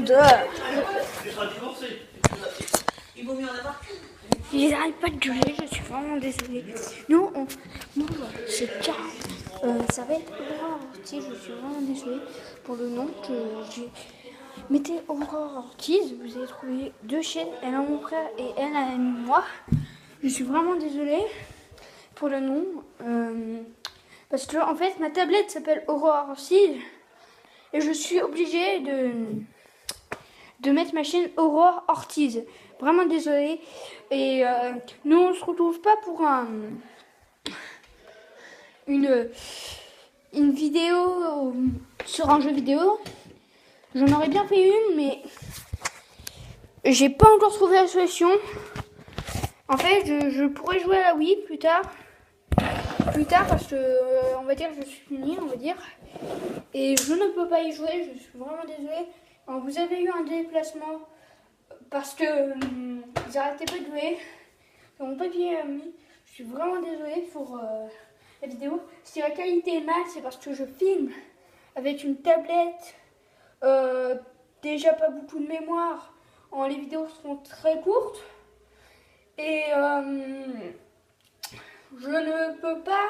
odeur. Tu seras divorcé. Il vaut mieux en avoir qu'une. Ils n'arrêtent pas de gueuler, je suis vraiment désolée. Nous, c'est car. Ça va être Aurore Ortiz, je suis vraiment désolée pour le nom que j'ai. Mettez Aurore Ortiz, vous allez trouver deux chaînes, elle a mon frère et elle a moi. Je suis vraiment désolée pour le nom. Parce que en fait ma tablette s'appelle Aurore Ortiz et je suis obligée de mettre ma chaîne Aurore Ortiz. Vraiment désolée. Et nous on se retrouve pas pour une vidéo sur un jeu vidéo. J'en aurais bien fait une, mais j'ai pas encore trouvé la solution. En fait, je pourrais jouer à la Wii plus tard. Parce que on va dire je suis finie, on va dire. Et je ne peux pas y jouer, je suis vraiment désolée. Alors, vous avez eu un déplacement parce que ils arrêtaient pas de jouer. Sur mon papier ami, je suis vraiment désolée pour la vidéo. Si la qualité est mal, c'est parce que je filme avec une tablette. Déjà pas beaucoup de mémoire. Les vidéos seront très courtes. Et je ne peux pas.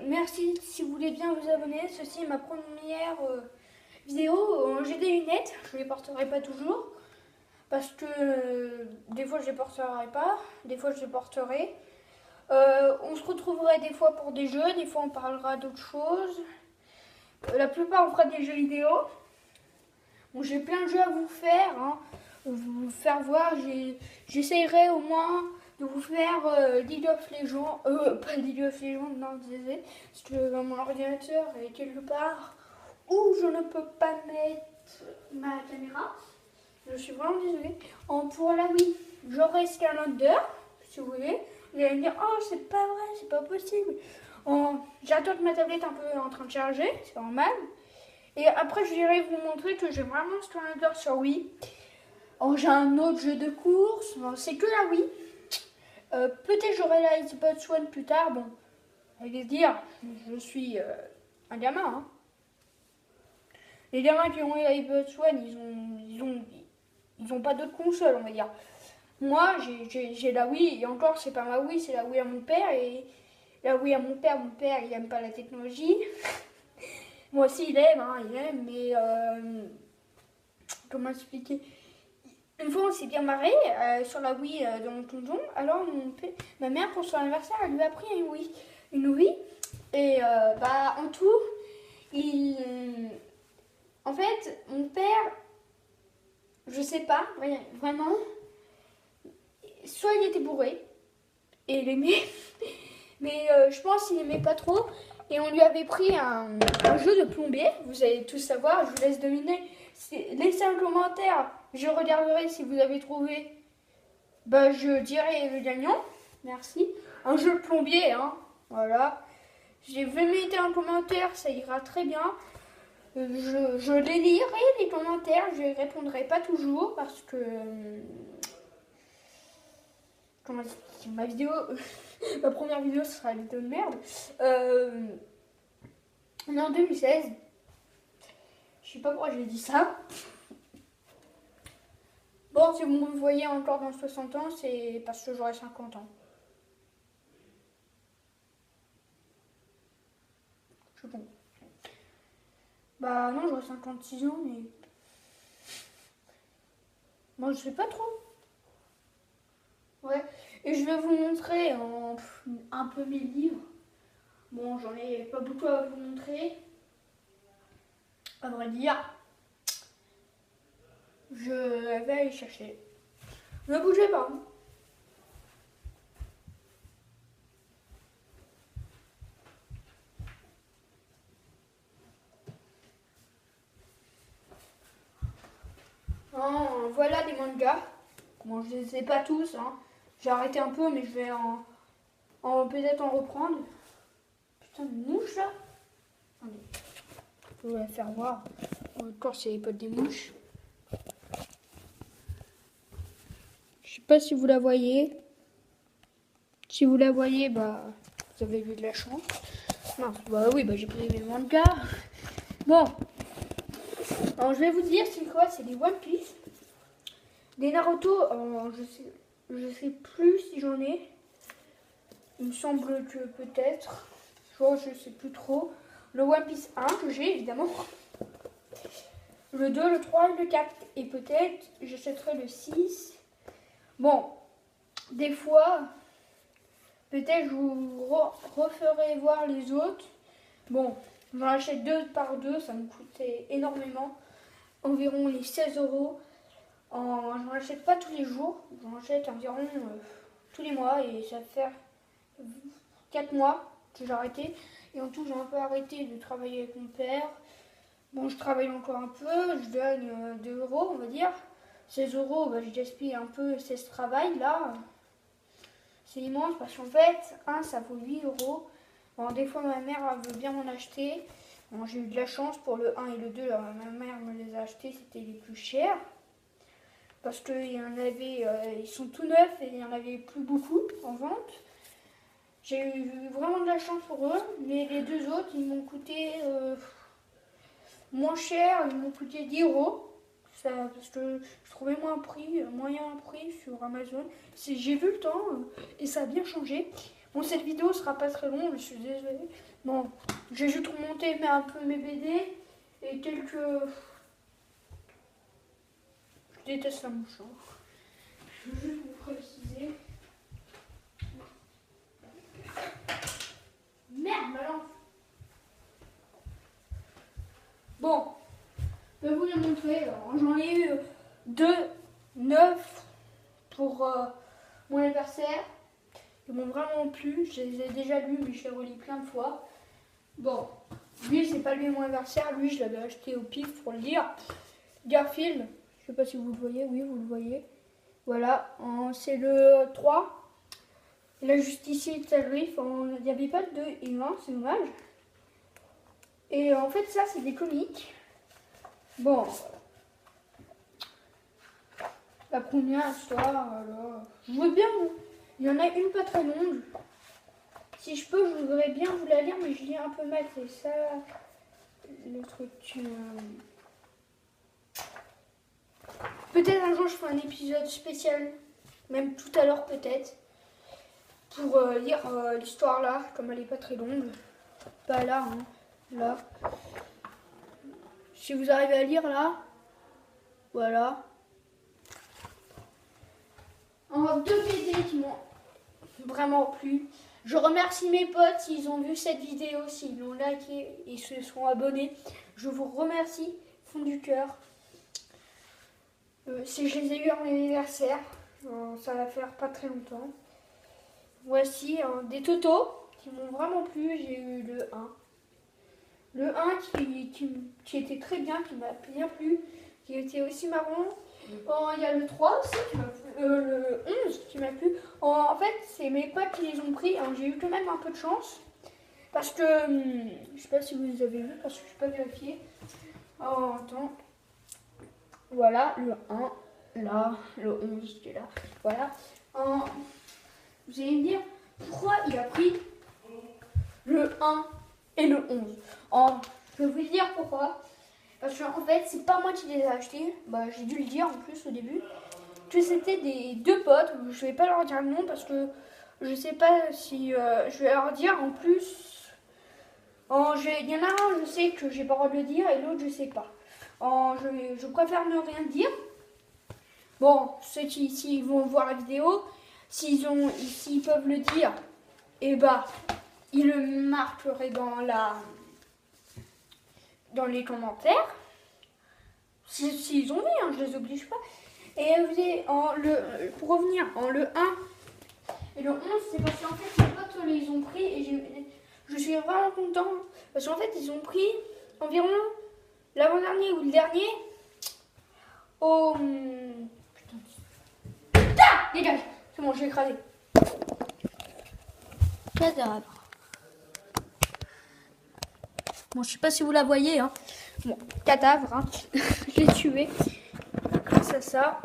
Merci si vous voulez bien vous abonner. Ceci est ma première vidéo. J'ai des lunettes, je les porterai pas toujours. Parce que des fois je les porterai pas, des fois je les porterai. On se retrouverait des fois pour des jeux, des fois on parlera d'autres choses. La plupart on fera des jeux vidéo. Bon, j'ai plein de jeux à vous faire, vous faire voir. J'essayerai au moins de vous faire League of Legends, pas League of Legends, non, désolé, parce que mon ordinateur est quelque part où je ne peux pas mettre ma caméra. Je suis vraiment désolée. Pour la Wii, j'aurai Skylander, si vous voulez. Vous allez me dire, oh, c'est pas vrai, c'est pas possible. J'attends que ma tablette un peu en train de charger, c'est normal. Et après, je dirais vous montrer que j'ai vraiment Skylander sur Wii. J'ai un autre jeu de course, bon, c'est que la Wii. Peut-être j'aurai la Xbox One plus tard. Bon, allez dire, je suis un gamin. Hein. Les gamins qui ont eu la Xbox One, ils ont pas d'autres consoles, on va dire. Moi, j'ai la Wii, et encore, c'est pas ma Wii, c'est la Wii à mon père. Et la Wii à mon père, il aime pas la technologie. Moi aussi, il aime, mais comment expliquer? Une fois, on s'est bien marré sur la Wii de mon tonton. Alors, ma mère, pour son anniversaire, elle lui a pris une Wii. Et en tout, en fait, mon père, je sais pas, vraiment, soit il était bourré, et il aimait, mais je pense qu'il aimait pas trop. Et on lui avait pris un jeu de plombier, vous allez tous savoir, je vous laisse deviner. Laissez un commentaire, je regarderai si vous avez trouvé. Je dirai le gagnant, merci. Un jeu de plombier, voilà. Je vais mettre un commentaire, ça ira très bien. Je les lirai, les commentaires, je ne répondrai pas toujours parce que... Comment dire, ma vidéo... ma première vidéo, ce sera une vidéo de merde. On est en 2016. Je sais pas pourquoi j'ai dit ça. Bon, si vous me voyez encore dans 60 ans, c'est parce que j'aurai 50 ans. Je pense. Non, j'aurai 56 ans, mais... Moi, je sais pas trop. Ouais. Et je vais vous montrer un peu mes livres. Bon, j'en ai pas beaucoup à vous montrer. À vrai dire. Je vais aller chercher. Ne bougez pas. Voilà des mangas. Bon, je les ai pas tous. J'ai arrêté un peu, mais je vais peut-être en reprendre. Putain, une mouche là. Attendez. Je vais la faire voir. Encore, c'est pas des mouches. Je sais pas si vous la voyez. Si vous la voyez, vous avez eu de la chance. Non, oui, j'ai pris mes mangas. Bon. Alors je vais vous dire c'est quoi, c'est des One Piece. Des Naruto, je sais plus si j'en ai. Il me semble que peut-être. Je sais plus trop. Le One Piece 1 que j'ai évidemment. Le 2, le 3 et le 4. Et peut-être j'achèterai le 6. Bon, des fois, peut-être je vous referai voir les autres. Bon, j'en achète 2 par 2, ça me coûtait énormément. Environ les 16 €. J'en achète pas tous les jours, j'en achète environ tous les mois et ça fait 4 mois que j'ai arrêté. Et en tout, j'ai un peu arrêté de travailler avec mon père. Bon, je travaille encore un peu, je gagne 2 €, on va dire. 16 €, bah, je gaspille un peu ce travail là. C'est immense parce qu'en fait, ça vaut 8 €. Bon, des fois, ma mère elle veut bien m'en acheter. Bon, j'ai eu de la chance pour le 1 et le 2, ma mère me les a achetés, c'était les plus chers. Parce qu'il y en avait, ils sont tout neufs et il n'y en avait plus beaucoup en vente. J'ai eu vraiment de la chance pour eux, mais les 2 autres, ils m'ont coûté moins cher, ils m'ont coûté 10 €. Parce que je trouvais moyen prix sur Amazon. J'ai vu le temps et ça a bien changé. Bon, cette vidéo sera pas très longue, je suis désolée. Bon, j'ai juste remonté un peu mes BD et quelques... Je déteste la mouche. Je veux juste vous préciser. Merde, ma lampe. Bon, je vais vous les montrer. J'en ai eu 2 neufs pour mon anniversaire. Ils m'ont vraiment plu. Je les ai déjà lus, mais je les relis plein de fois. Bon, lui, c'est pas lui mon anniversaire. Lui, je l'avais acheté au pif pour le lire. Garfield, je sais pas si vous le voyez. Oui, vous le voyez. Voilà, c'est le 3. La justicier de Griffe, il n'y avait pas le 2 et le 1, c'est dommage. Et en fait, ça, c'est des comics. Bon, la première histoire, alors, je veux bien, il y en a une pas très longue. Si je peux, je voudrais bien vous la lire, mais je lis un peu mal, c'est ça le truc. Peut-être un jour, je ferai un épisode spécial, même tout à l'heure peut-être, pour lire l'histoire là, comme elle n'est pas très longue. Pas là, hein, là. Si vous arrivez à lire là, voilà. En 2 BD qui m'ont vraiment plu. Je remercie mes potes s'ils ont vu cette vidéo, s'ils l'ont liké et se sont abonnés. Je vous remercie, fond du cœur. Si je les ai eu à mon anniversaire, ça va faire pas très longtemps. Voici des Toto qui m'ont vraiment plu. J'ai eu le 1. Le 1 qui était très bien, qui m'a bien plu, qui était aussi marrant. Il y a le 3 aussi, le 11 qui m'a plu. En fait, c'est mes potes qui les ont pris. J'ai eu quand même un peu de chance. Parce que, je sais pas si vous les avez vus, parce que je ne suis pas vérifiée. Attends. Voilà, le 1, là, le 11 qui est là. Voilà. Vous allez me dire, pourquoi il a pris le 1 et le 11 Je vais vous dire pourquoi. Parce qu'en fait, c'est pas moi qui les ai achetés. Bah, j'ai dû le dire en plus au début. Que c'était des 2 potes. Je vais pas leur dire le nom parce que je sais pas si je vais leur dire en plus. Il y en a un, je sais que j'ai pas le droit de le dire et l'autre, je sais pas. Je préfère ne rien dire. Bon, ceux qui ici vont voir la vidéo, s'ils peuvent le dire, et bah, ils le marqueraient dans les commentaires. S'ils ont envie, hein, je les oblige pas. Et pour revenir le 1 et le 11, c'est parce qu'en fait, mes potes les ont pris et je suis vraiment content. Parce qu'en fait, ils ont pris environ l'avant-dernier ou le dernier au... Putain, dégage. C'est bon, je l'ai écrasé. Cadavre. Bon, je sais pas si vous la voyez, hein. Bon, cadavre, hein. Je l'ai tué. Grâce à ça.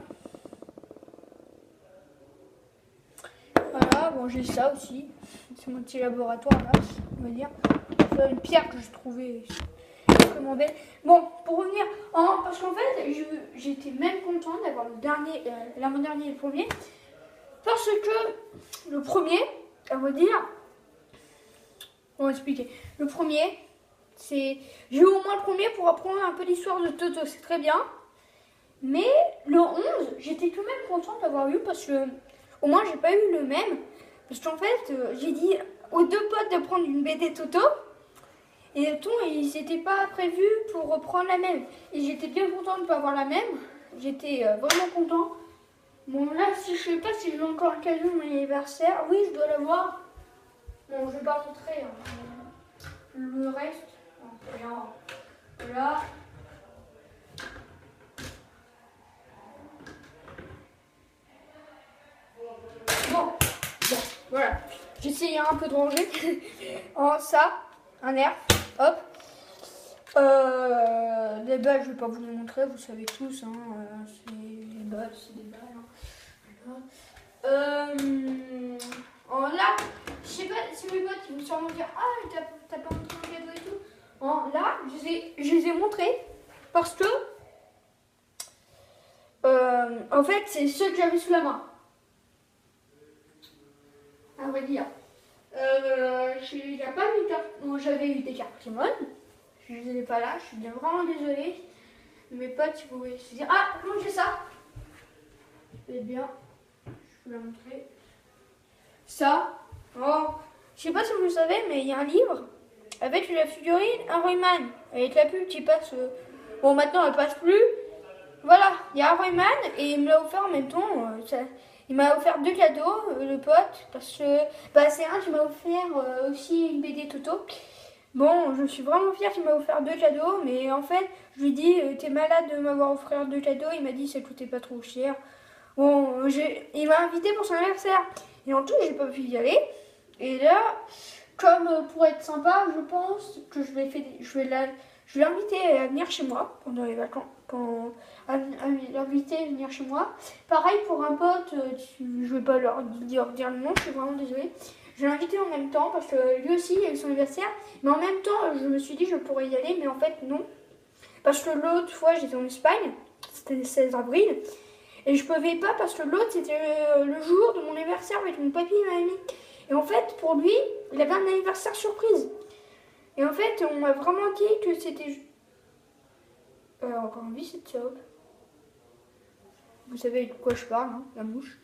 Voilà, bon, j'ai ça aussi. C'est mon petit laboratoire, là, on va dire. C'est une pierre que j'ai trouvée vraiment belle. Bon, pour revenir, parce qu'en fait, j'étais même contente d'avoir le dernier, l'avant-dernier et le premier. Parce que le premier, à vrai dire, on va expliquer. Le premier, c'est... J'ai eu au moins le premier pour apprendre un peu l'histoire de Toto, c'est très bien. Mais le 11, j'étais quand même contente d'avoir eu parce que au moins j'ai pas eu le même. Parce qu'en fait, j'ai dit aux deux potes de prendre une BD Toto. Et le ton, il s'était pas prévu pour reprendre la même. Et j'étais bien contente de ne pas avoir la même. J'étais vraiment content. Bon là, si je sais pas si j'ai encore un cadeau de mon anniversaire. Oui, je dois l'avoir. Bon, je vais pas montrer le reste. Voilà. Bon, voilà. J'essaye un peu de ranger. Ça, un nerf. Hop. Les balles, je vais pas vous les montrer, vous savez tous. C'est les balles, c'est des balles. Là, je sais pas si mes potes ils vont sûrement dire ah, t'as pas montré mon cadeau et tout. Là, je les ai montrés parce que en fait, c'est ceux que j'avais sous la main. À vrai dire. Il n'y a pas eu bon, j'avais eu des cartes Pokémon. Je ne les ai pas là, je suis vraiment désolée. Mes potes, ils pouvaient se dire ah, comment j'ai ça? Eh bien, je vais la montrer. Ça, je sais pas si vous le savez, mais il y a un livre avec la figurine Rayman, avec la pub qui passe. Bon, maintenant elle passe plus. Voilà, il y a Rayman et il me l'a offert en même temps. Il m'a offert 2 cadeaux, le pote, parce que c'est un qui m'a offert aussi une BD Toto. Bon, je suis vraiment fière qu'il m'a offert 2 cadeaux, mais en fait, je lui ai dit t'es malade de m'avoir offert 2 cadeaux. Il m'a dit ça coûtait pas trop cher. Bon, il m'a invité pour son anniversaire. Et en tout, j'ai pas pu y aller. Et là, comme pour être sympa, je pense que je vais l'inviter à venir chez moi pendant les vacances. À l'inviter à venir chez moi. Pareil pour un pote, je vais pas leur dire le nom, je suis vraiment désolée. Je l'ai invité en même temps parce que lui aussi, il a eu son anniversaire. Mais en même temps, je me suis dit que je pourrais y aller, mais en fait, non. Parce que l'autre fois, j'étais en Espagne, c'était le 16 avril. Et je pouvais pas parce que l'autre, c'était le jour de mon anniversaire avec mon papy et ma mamie. Et en fait, pour lui, il avait un anniversaire surprise. Et en fait, on m'a vraiment dit que c'était... encore envie cette salope. Vous savez de quoi je parle, hein, la mouche.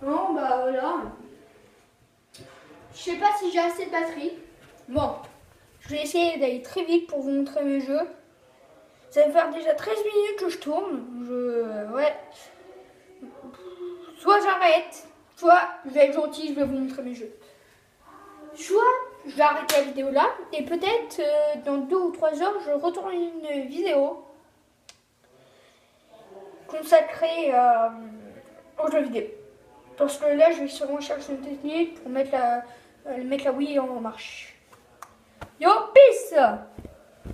Bon, voilà. Je sais pas si j'ai assez de batterie. Bon, je vais essayer d'aller très vite pour vous montrer mes jeux. Ça va faire déjà 13 minutes que je tourne. Ouais. Soit j'arrête, soit je vais être gentil, je vais vous montrer mes jeux. Soit je vais arrêter la vidéo là, et peut-être dans 2 ou 3 heures, je retourne une vidéo consacrée aux jeux vidéo. Parce que là, je vais sûrement chercher une technique pour mettre la Wii en marche. Yo, peace!